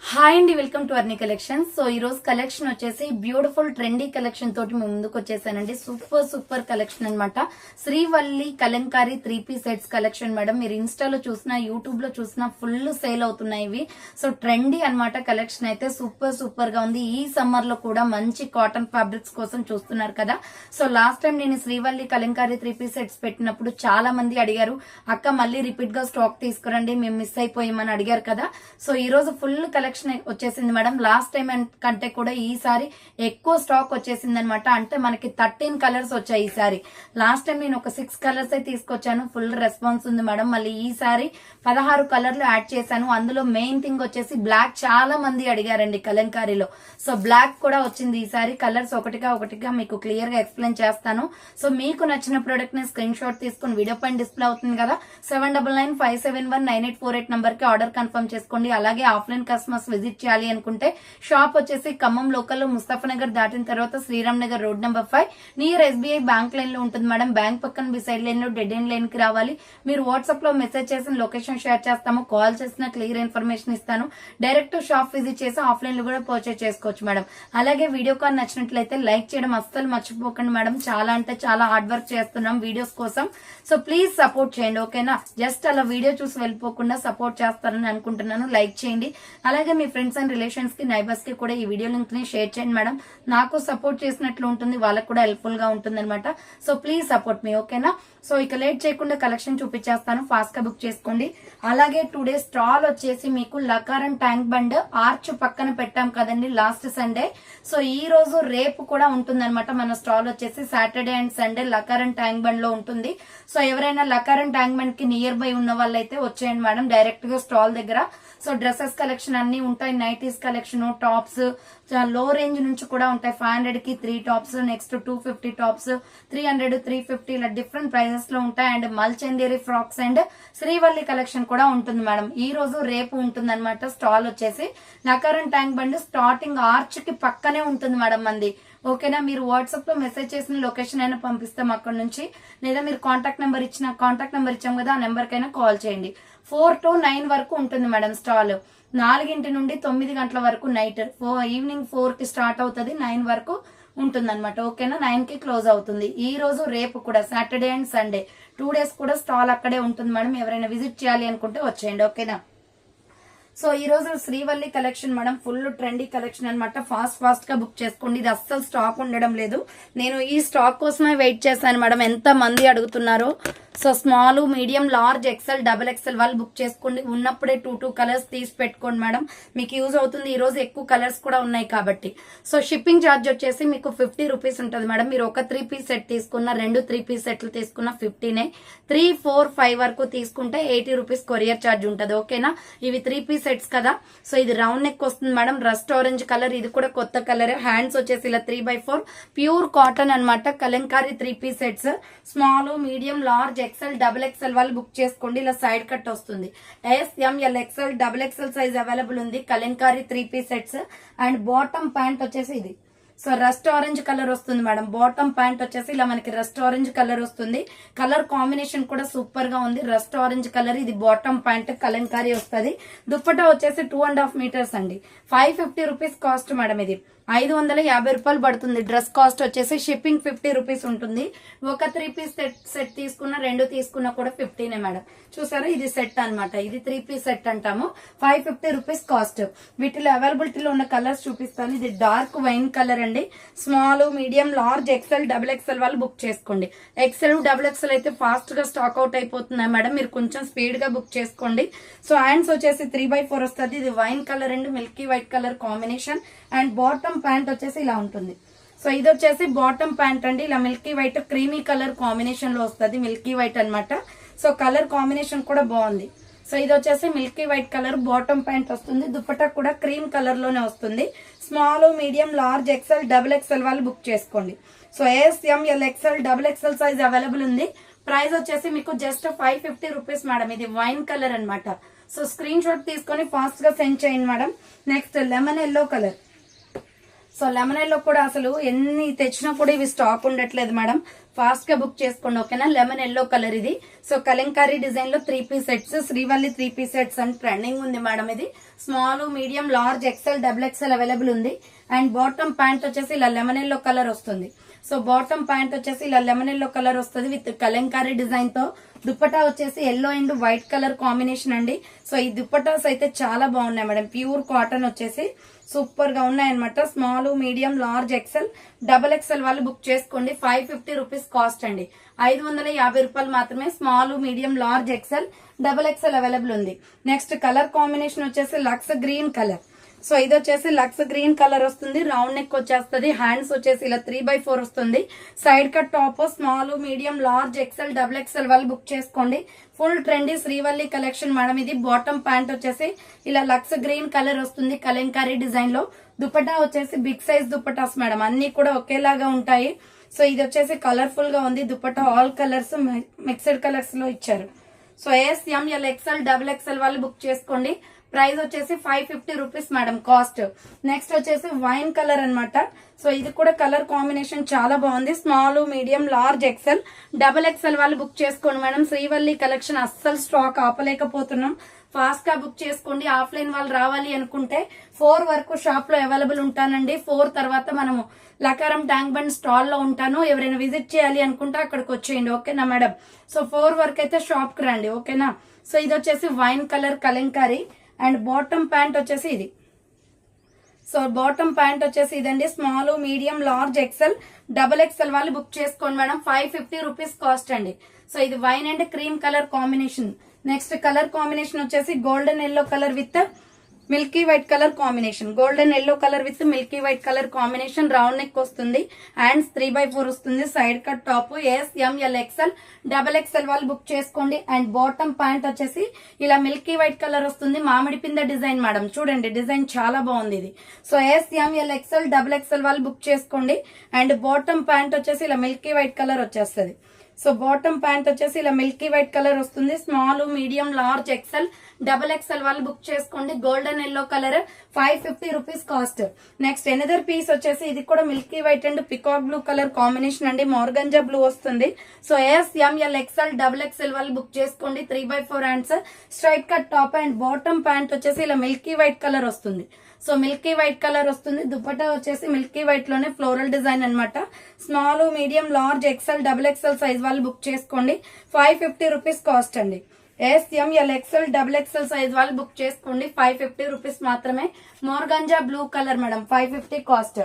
Hi అండి, welcome to అర్ని collection. So ఈ రోజు కలెక్షన్ వచ్చేసి బ్యూటిఫుల్ ట్రెండీ కలెక్షన్ తోటి మేము ముందుకు వచ్చేసానండి. సూపర్ కలెక్షన్ అన్నమాట. Srivalli Kalamkari 3 piece sets collection madam. మీరు ఇన్స్టాలో చూసినా యూట్యూబ్ లో చూసినా ఫుల్ సేల్ అవుతున్నాయి ఇవి. సో ట్రెండీ అన్నమాట. కలెక్షన్ అయితే సూపర్ గా ఉంది. ఈ సమ్మర్ లో కూడా మంచి కాటన్ ఫ్యాబ్రిక్స్ కోసం చూస్తున్నారు కదా. సో లాస్ట్ టైం నేను శ్రీవల్లి కలంకారీ 3 పీస్ సెట్స్ పెట్టినప్పుడు చాలా మంది అడిగారు, అక్క మళ్ళీ రిపీట్ గా స్టాక్ తీసుకురండి, మేము మిస్ అయిపోయామని అడిగారు కదా. సో ఈ రోజు ఫుల్ కలెక్షన్ వచ్చేసింది మేడం. లాస్ట్ టైం కంటే కూడా ఈసారి ఎక్కువ స్టాక్ వచ్చేసింది అనమాట. అంటే మనకి 13 కలర్స్ వచ్చాయి ఈసారి. లాస్ట్ టైం నేను ఒక 6 కలర్స్ తీసుకొచ్చాను. ఫుల్ రెస్పాన్స్ ఉంది మేడం. మళ్ళీ ఈసారి 16 కలర్లు యాడ్ చేశాను. అందులో మెయిన్ థింగ్ వచ్చేసి బ్లాక్ చాలా మంది అడిగారండి కలంకారీలో. సో బ్లాక్ కూడా వచ్చింది ఈసారి. కలర్స్ ఒకటిగా మీకు క్లియర్ గా ఎక్స్ప్లెయిన్ చేస్తాను. సో మీకు నచ్చిన ప్రోడక్ట్ ని స్క్రీన్ షాట్ తీసుకుని వీడియో పైన డిస్ప్లే అవుతుంది కదా, 7995719848 నంబర్ కి ఆర్డర్ కన్ఫర్మ్ చేసుకోండి. అలాగే ఆఫ్లైన్ కస్టమర్స్ విజిట్ చేయాలి అనుకుంటే షాప్ వచ్చేసి ఖమ్మం లోకల్ ముస్తఫానగర్ దాటిన తర్వాత Sriram Nagar road number 5 near SBI bank line లో ఉంటుంది మేడం. బ్యాంక్ పక్కన బిసైడ్ లైన్ లో డెడ్ ఎండ్ లైన్ కి రావాలి. మీరు వాట్సాప్ లో మెసేజ్ చేసిన లొకేషన్ షేర్ చేస్తాము. కాల్ చేసిన క్లియర్ ఇన్ఫర్మేషన్ ఇస్తాను. డైరెక్ట్ షాప్ విజిట్ చేసి ఆఫ్లైన్ లో కూడా పర్చేజ్ చేసుకోవచ్చు మేడం. అలాగే వీడియో కాల్ నచ్చినట్లయితే లైక్ చేయడం అస్సలు మర్చిపోకండి మేడం. చాలా అంటే చాలా హార్డ్ వర్క్ చేస్తున్నాం వీడియోస్ కోసం. సో ప్లీజ్ సపోర్ట్ చేయండి, ఓకేనా. జస్ట్ అలా వీడియో చూసి వెళ్ళిపోకుండా సపోర్ట్ చేస్తారని అనుకుంటున్నాను. లైక్ చేయండి. అలాగే మీ ఫ్రెండ్స్ అండ్ రిలేషన్స్ కి నైబర్స్ కి కూడా ఈ వీడియో లింక్ ని షేర్ చేయండి మేడం. నాకు సపోర్ట్ చేసినట్లు ఉంటుంది, వాళ్ళకు కూడా హెల్ప్ఫుల్ గా ఉంటుంది అనమాట. సో ప్లీజ్ సపోర్ట్ మీ, ఓకేనా. సో ఇక లేట్ చేయకుండా కలెక్షన్ చూపించేస్తాను. ఫాస్ట్ గా బుక్ చేసుకోండి. అలాగే టుడే స్టాల్ వచ్చేసి మీకు లకారం ట్యాంక్ బండ్ ఆర్చ్ పక్కన పెట్టాం కదండి లాస్ట్ సండే. సో ఈ రోజు రేపు కూడా ఉంటుంది అనమాట. మన స్టాల్ వచ్చేసి Saturday and Sunday Lakaram tank bund లో ఉంటుంది. సో ఎవరైనా లకారం ట్యాంక్ బండ్ కి నియర్ బై ఉన్న వాళ్ళైతే వచ్చేయండి మేడం డైరెక్ట్ గా స్టాల్ దగ్గర. సో డ్రెస్సెస్ కలెక్షన్ అన్ని ఉంటాయి. Nighties collection, tops low range నుంచి కూడా ఉంటాయి. 500 కి 3 టాప్స్, నెక్స్ట్ 250 టాప్స్, 300, 350 ఇలా డిఫరెంట్ ప్రైజెస్ లో ఉంటాయి. అండ్ మల్చందేరి ఫ్రాక్స్ అండ్ శ్రీవల్లి కలెక్షన్ కూడా ఉంటుంది మేడం. ఈ రోజు రేపు ఉంటుంది అనమాట. స్టాల్ వచ్చేసి లకారం ట్యాంక్ బండ్ స్టార్టింగ్ ఆర్చ్ కి పక్కనే ఉంటుంది మేడం మంది, ఓకేనా. మీరు వాట్సాప్ లో మెసేజ్ చేసిన లొకేషన్ అయినా పంపిస్తాం అక్కడ నుంచి, లేదా మీరు కాంటాక్ట్ నెంబర్ ఇచ్చాం కదా, ఆ నెంబర్ కైనా కాల్ చేయండి. 4 to 9 వరకు ఉంటుంది మేడం స్టాల్. 4 నుండి 9 గంటల వరకు నైట్. ఈవినింగ్ 4 కి స్టార్ట్ అవుతుంది, 9 వరకు ఉంటుంది అనమాట, ఓకేనా. 9 కి క్లోజ్ అవుతుంది. ఈ రోజు రేపు కూడా సాటర్డే అండ్ సండే 2 డేస్ కూడా స్టాల్ అక్కడే ఉంటుంది మేడం. ఎవరైనా విజిట్ చేయాలి అనుకుంటే వచ్చేయండి, ఓకేనా. సో ఈ రోజు Srivalli collection madam full trendy collection అనమాట. ఫాస్ట్ గా బుక్ చేసుకోండి. ఇది అస్సలు స్టాక్ ఉండడం లేదు. నేను ఈ స్టాక్ కోసమే వెయిట్ చేశాను మేడం. ఎంత మంది అడుగుతున్నారో. So small, medium, large, XL, XXL వాళ్ళు బుక్ చేసుకోండి. ఉన్నప్పుడే 2 కలర్స్ తీసి పెట్టుకోండి మేడం, మీకు యూజ్ అవుతుంది. ఈ రోజు ఎక్కువ కలర్స్ కూడా ఉన్నాయి కాబట్టి. సో షిప్పింగ్ ఛార్జ్ వచ్చేసి మీకు 50 రూపీస్ ఉంటుంది మేడం. మీరు ఒక 3 పీస్ సెట్ తీసుకున్న, 2 3 పీస్ సెట్లు తీసుకున్న 15, 3, 4, 5 వరకు తీసుకుంటే 80 రూపీస్ కొరియర్ ఛార్జ్ ఉంటుంది, ఓకేనా. ఇవి 3 పీస్ సెట్స్ కదా. సో ఇది రౌండ్ నెక్ వస్తుంది మేడం. రస్ట్ ఆరెంజ్ కలర్, ఇది కూడా కొత్త కలర్. హ్యాండ్స్ వచ్చేసి ఇలా 3/4 ప్యూర్ కాటన్ అనమాట. Kalamkari 3 piece sets. Small, medium, large, XL, XXL వాళ్ళు బుక్ చేసుకోండి. ఇలా సైడ్ కట్ వస్తుంది. SML, XL, XXL size available ఉంది. Kalamkari 3 piece sets. And bottom pant వచ్చేసి ఇది. సో రస్ట్ ఆరెంజ్ కలర్ వస్తుంది మేడం. బాటమ్ ప్యాంట్ వచ్చేసి ఇలా మనకి రస్ట్ ఆరెంజ్ కలర్ వస్తుంది. కలర్ కాంబినేషన్ కూడా సూపర్ గా ఉంది. రస్ట్ ఆరెంజ్ కలర్, ఇది బాటమ్ ప్యాంట్ కలంకారీ వస్తుంది. దుప్పటా వచ్చేసి 2.5 మీటర్స్ అండి. 550 రూపీస్ కాస్ట్ మేడం. ఇది 550 రూపాయలు పడుతుంది. డ్రెస్ కాస్ట్ వచ్చేసి షిప్పింగ్ 50 రూపీస్ ఉంటుంది. ఒక 3 పీస్ సెట్ తీసుకున్న, 2 తీసుకున్నా కూడా 15 మేడం. చూసారా, ఇది సెట్ అనమాట. ఇది 3 పీస్ సెట్ అంటాము. 550 రూపీస్ కాస్ట్. వీటిలో అవైలబిలిటీలో ఉన్న కలర్స్ చూపిస్తాను. ఇది డార్క్ వైన్ కలర్ అండి. Small, medium, large, XL, XXL వాళ్ళు బుక్ చేసుకోండి. XL, XXL అయితే ఫాస్ట్ గా స్టాక్ అవుట్ అయిపోతున్నాయి మేడం. మీరు కొంచెం స్పీడ్ గా బుక్ చేసుకోండి. సో హ్యాండ్స్ వచ్చేసి 3/4 వస్తుంది. ఇది wine colour and milky white colour combination. And bottom pant వచ్చేసి ఇలా ఉంటుంది. సో ఇది వచ్చేసి బాటమ్ ప్యాంట్ అండి. ఇలా milky white creamy colour combination లో వస్తుంది. మిల్కీ వైట్ అనమాట. సో కలర్ కాంబినేషన్ కూడా బాగుంది. సో ఇది వచ్చేసి milky white colour bottom pant వస్తుంది. దుపట్టా కూడా క్రీమ్ కలర్ లోనే వస్తుంది. Small, medium, large, XL, XXL వాళ్ళు బుక్ చేసుకోండి. So SML, XL, XXL size available ఉంది. ప్రైస్ వచ్చేసి మీకు జస్ట్ 550 రూపీస్ మేడం. ఇది వైన్ కలర్ అనమాట. సో స్క్రీన్ షాట్ తీసుకొని ఫాస్ట్ గా సెండ్ చేయండి madam. Next lemon yellow colour. So lemon yellow కూడా అసలు ఎన్ని తెచ్చినా కూడా ఇవి స్టాక్ ఉండట్లేదు మేడం, ఫాస్ట్ గా బుక్ చేసుకోండి ఓకేనా. లెమన్ ఎల్లో కలర్ ఇది. సో కలంకారీ డిజైన్ లో 3 piece sets, Srivalli 3 piece sets అని ట్రెండింగ్ ఉంది మేడం. ఇది small, medium, large, XL, double XL available ఉంది. అండ్ బాటమ్ ప్యాంట్ వచ్చేసి ఇలా లెమన్ ఎల్లో కలర్ వస్తుంది. సో బాటమ్ ప్యాంట్ వచ్చేసి ఇలా లెమన్ ఎల్లో కలర్ వస్తుంది విత్ కలంకారీ డిజైన్ తో. దుపట్టా వచ్చేసి yellow and white colour combination అండి. సో ఈ దుపట్టాస్ అయితే చాలా బాగున్నాయి మేడం, ప్యూర్ కాటన్ వచ్చేసి సూపర్ గా ఉన్నాయి అనమాట. Small, medium, large, XL, double XL వాళ్ళు బుక్ చేసుకోండి. 550 రూపీస్ కాస్ట్ అండి, 550 రూపాయలు మాత్రమే. Small, medium, large, XL, double XL available ఉంది. నెక్స్ట్ కలర్ కాంబినేషన్ వచ్చేసి లక్స్ గ్రీన్ కలర్. సో ఇది వచ్చేసి లక్స్ గ్రీన్ కలర్ వస్తుంది, రౌండ్ నెక్ వచ్చేస్తుంది, హ్యాండ్స్ వచ్చేసి ఇలా 3/4 వస్తుంది, side cut top. Small, medium, large, XL, double XL వాళ్ళు బుక్ చేసుకోండి. Full trendy Srivalli collection madam ఇది. బాటమ్ ప్యాంట్ వచ్చేసి ఇలా లక్స్ గ్రీన్ కలర్ వస్తుంది కలంకారీ డిజైన్ లో. దుపట్టా వచ్చేసి బిగ్ సైజ్ దుపట్టాస్ మేడం, అన్ని కూడా ఒకేలాగా ఉంటాయి. సో ఇది వచ్చేసి కలర్ఫుల్ గా ఉంది dupatta, all colours mixed colours లో ఇచ్చారు. So S, M, L, XL, double XL వాళ్ళు బుక్ చేసుకోండి. ప్రైస్ వచ్చేసి 550 రూపీస్ మేడం కాస్ట్. నెక్స్ట్ వచ్చేసి వైన్ కలర్ అన్నమాట. సో ఇది కూడా కలర్ కాంబినేషన్ చాలా బాగుంది. Small, medium, large, XL, double XL వాళ్ళు బుక్ చేసుకోండి మేడం. శ్రీవల్లి కలెక్షన్ అస్సలు స్టాక్ ఆపలేకపోతున్నాం, ఫాస్ట్ గా బుక్ చేసుకోండి. ఆఫ్లైన్ వాళ్ళు రావాలి అనుకుంటే 4 వరకు షాప్ లో అవైలబుల్ ఉంటానండి. 4 తర్వాత మనము లకారం ట్యాంక్ బండ్ స్టాల్ లో ఉంటాను. ఎవరైనా విజిట్ చేయాలి అనుకుంటే అక్కడికి వచ్చేయండి ఓకేనా మేడం. సో 4 వరకు అయితే షాప్ కి రండి ఓకేనా. సో ఇది వచ్చేసి wine colour Kalamkari. And bottom pant వచ్చేసి ఇది. సో బాటమ్ ప్యాంట్ వచ్చేసి ఇదండి. Small, medium, large, XL, double XL వాళ్ళు బుక్ చేసుకోండి మేడం. 550 రూపీస్ కాస్ట్ అండి. సో ఇది wine and cream colour combination. Next colour combination వచ్చేసి golden yellow colour with milky white colour combination. Golden yellow colour with milky white colour combination, round neck వస్తుంది, hands 3/4 వస్తుంది, side cut top. S, M, L, XL, double XL వాళ్ళు book చేసుకోండి. And bottom pant వచ్చేసి ఇలా milky white colour వస్తుంది, మామిడి పింద design madam. చూడండి డిజైన్ చాలా బాగుంది ఇది. So S, M, L, XL, double XL వాళ్ళు బుక్ చేసుకోండి. అండ్ బాటమ్ ప్యాంట్ వచ్చేసి ఇలా మిల్కీ వైట్ కలర్ వచ్చేస్తుంది. సో బాటమ్ ప్యాంట్ వచ్చేసి ఇలా మిల్కీ వైట్ కలర్ వస్తుంది. Small, medium, large, XL, double XL వాళ్ళు బుక్ చేసుకోండి. Golden yellow colour, 550 rupees cost. Next another piece వచ్చేసి ఇది కూడా milky white and peacock blue colour combination అండి, మోర్గంజా బ్లూ వస్తుంది. So S, M, L, XL, double XL వాళ్ళు బుక్ చేసుకోండి. 3/4 hands, straight cut top. And bottom pant వచ్చేసి ఇలా మిల్కీ వైట్ కలర్ వస్తుంది. సో మిల్కీ వైట్ కలర్ వస్తుంది. దుపట్టా వచ్చేసి మిల్కీ వైట్ లోనే ఫ్లోరల్ డిజైన్ అన్నమాట. Small, medium, large, XL, double XL size వాళ్ళు బుక్ చేసుకోండి. 550 రూపీస్ కాస్ట్ అండి. S, M, L, XL, double XL size వాళ్ళు బుక్ చేసుకోండి. 550 రూపీస్ మాత్రమే. మోర్గంజా blue colour madam, 550 cost.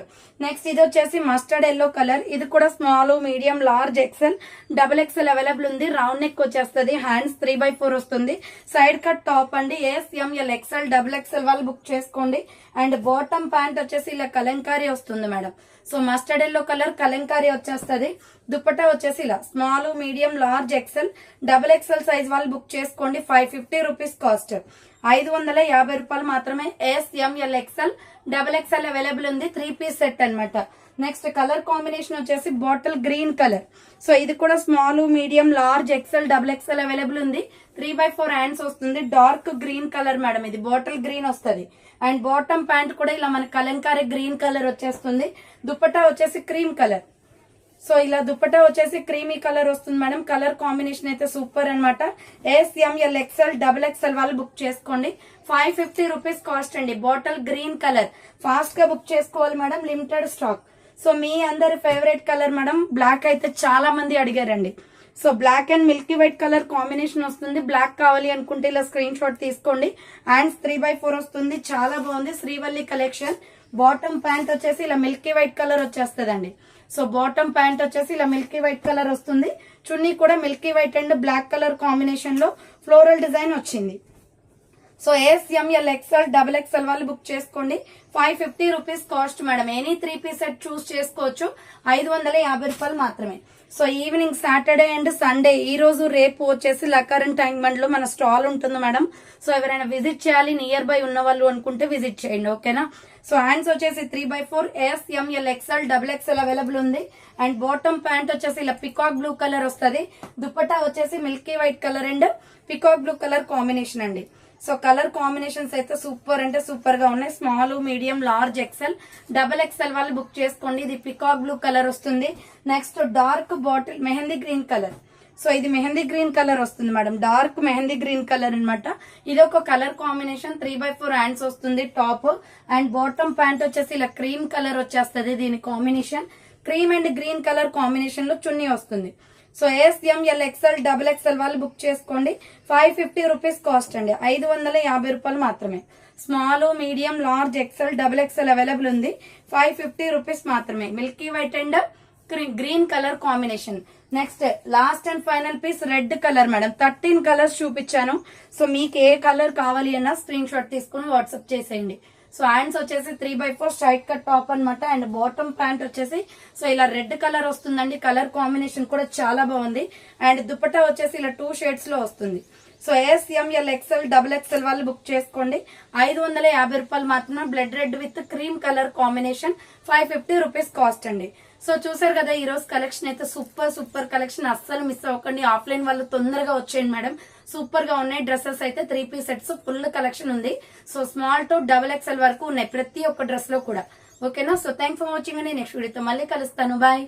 Next ఇది వచ్చేసి మస్టర్డ్ ఎల్లో కలర్. ఇది కూడా small, medium, large, XL, double XL available ఉంది. రౌండ్ నెక్ వచ్చేస్తుంది, హ్యాండ్స్ 3/4 వస్తుంది, సైడ్ కట్ టాప్ అండి. S, M, L, XL, double XL వాళ్ళు బుక్ చేసుకోండి. అండ్ బాటమ్ ప్యాంట్ వచ్చేసి ఇలా కలంకారీ వస్తుంది madam. So mustard yellow colour Kalamkari వచ్చేస్తుంది. దుపట్టా వచ్చేసి ఇలా small, medium, large, XL, double XL size వాళ్ళు బుక్ చేసుకోండి. 550 రూపీస్ కాస్ట్, 550 రూపాయలు మాత్రమే. S, M, L, XL, double XL available ఉంది. 3 పీస్ సెట్ అన్నమాట. నెక్స్ట్ కలర్ కాంబినేషన్ వచ్చేసి బాటిల్ గ్రీన్ కలర్. సో ఇది కూడా small, medium, large, XL, double XL available ఉంది. 3/4 హ్యాండ్స్ వస్తుంది. డార్క్ గ్రీన్ కలర్ మేడం, ఇది బాటిల్ గ్రీన్ వస్తుంది. అండ్ బాటమ్ ప్యాంట్ కూడా ఇలా మన కలంకారీ గ్రీన్ కలర్ వచ్చేస్తుంది. దుపట్టా వచ్చేసి క్రీమ్ కలర్. సో ఇలా దుపట్టా వచ్చేసి క్రీమీ కలర్ వస్తుంది మేడం. కలర్ కాంబినేషన్ అయితే సూపర్ అన్నమాట. S, M, L, XL, double XL వాళ్ళు బుక్ చేసుకోండి. 550 రూపీస్ కాస్ట్ అండి. బాటిల్ గ్రీన్ కలర్ ఫాస్ట్ గా బుక్ చేసుకోవాలి మేడం, లిమిటెడ్ స్టాక్. సో మీ అందరి ఫేవరెట్ కలర్ మేడం, బ్లాక్ అయితే చాలా మంది అడిగారండి. So black and milky white colour combination వస్తుంది. బ్లాక్ కావాలి అనుకుంటే ఇలా స్క్రీన్ షాట్ తీసుకోండి. హ్యాండ్స్ 3/4 వస్తుంది, చాలా బాగుంది శ్రీవల్లి కలెక్షన్. బాటమ్ ప్యాంట్ వచ్చేసి ఇలా మిల్కీ వైట్ కలర్ వచ్చేస్తుందండి. సో బాటమ్ ప్యాంట్ వచ్చేసి ఇలా మిల్కీ వైట్ కలర్ వస్తుంది. చున్నీ కూడా milky white and black colour combination లో ఫ్లోరల్ డిజైన్ వచ్చింది. So S, M, L, XL, double XL వాళ్ళు బుక్ చేసుకోండి. 550 rupees cost madam. Any 3 piece set choose చేసుకోవచ్చు. 550 రూపాయలు మాత్రమే. So evening Saturday and Sunday, ఈ రోజు రేపు వచ్చేసి లకారం ట్యాంక్ బండ్ లో మన స్టాల్ ఉంటుంది మేడం. సో ఎవరైనా విజిట్ చేయాలి నియర్ బై ఉన్న వాళ్ళు అనుకుంటే విజిట్ చేయండి ఓకేనా. సో హ్యాండ్స్ వచ్చేసి 3/4. S, M, L, XL, double XL available ఉంది. అండ్ బాటమ్ ప్యాంట్ వచ్చేసి ఇలా పికాక్ బ్లూ కలర్ వస్తుంది. దుపట్టా వచ్చేసి milky white colour and peacock blue colour combination అండి. సో కలర్ కాంబినేషన్స్ అయితే సూపర్ అంటే సూపర్ గా ఉన్నాయి. Small, medium, large, XL, double XL వాళ్ళు బుక్ చేసుకోండి. ఇది పికాక్ బ్లూ కలర్ వస్తుంది. Next dark bottle mehndi green colour. So ఇది మెహందీ గ్రీన్ కలర్ వస్తుంది madam, dark mehndi green colour అన్నమాట. ఇది ఒక కలర్ కాంబినేషన్. 3/4 హ్యాండ్స్ వస్తుంది టాప్ అండ్ బాటమ్ ప్యాంట్ వచ్చేసి ఇలా క్రీమ్ కలర్ వచ్చేస్తుంది. దీని combination cream and green colour combination లో చున్నీ వస్తుంది. So SML XL double XL వాళ్ళు బుక్ చేసుకోండి. 550 రూపీస్ కాస్ట్ అండి, 550 రూపాయలు మాత్రమే. Small, medium, large, XL, double XL available ఉంది. 550 రూపీస్ మాత్రమే. Milky white and green colour combination. Next last and final piece red colour madam. 13 colours చూపించాను. So మీకు ఏ colour కావాలి అన్నా స్క్రీన్ షాట్ తీసుకుని వాట్సాప్ చేసేయండి. సో హ్యాండ్స్ వచ్చేసి 3/4 స్ట్రైట్ కట్ టాప్ అనమాట అండ్ బాటమ్ ప్యాంట్ వచ్చేసి సో ఇలా రెడ్ కలర్ వస్తుందండి. కలర్ కాంబినేషన్ కూడా చాలా బాగుంది. అండ్ దుపట్టా వచ్చేసి ఇలా 2 షేడ్స్ లో వస్తుంది. So SML XL double XL వాళ్ళు బుక్ చేసుకోండి. 550 రూపాయలు మాత్రమే. Blood red with cream colour combination 550 rupees cost అండి. సో చూసారు కదా ఈ రోజు కలెక్షన్ అయితే సూపర్ కలెక్షన్. అస్సలు మిస్ అవ్వకండి. ఆఫ్లైన్ వాళ్ళు తొందరగా వచ్చేయండి మేడం. సూపర్ గా ఉన్నాయి. డ్రెస్సెస్ అయితే 3 పీస్ సెట్స్ ఫుల్ కలెక్షన్ ఉంది. So small to double XL వరకు ఉన్నాయి ప్రతి ఒక్క డ్రెస్ లో కూడా. ఓకేనా? సో థ్యాంక్స్ ఫర్ వాచింగ్ అండి. నెక్స్ట్ వీడియోతో మళ్ళీ కలుస్తాను. బాయ్.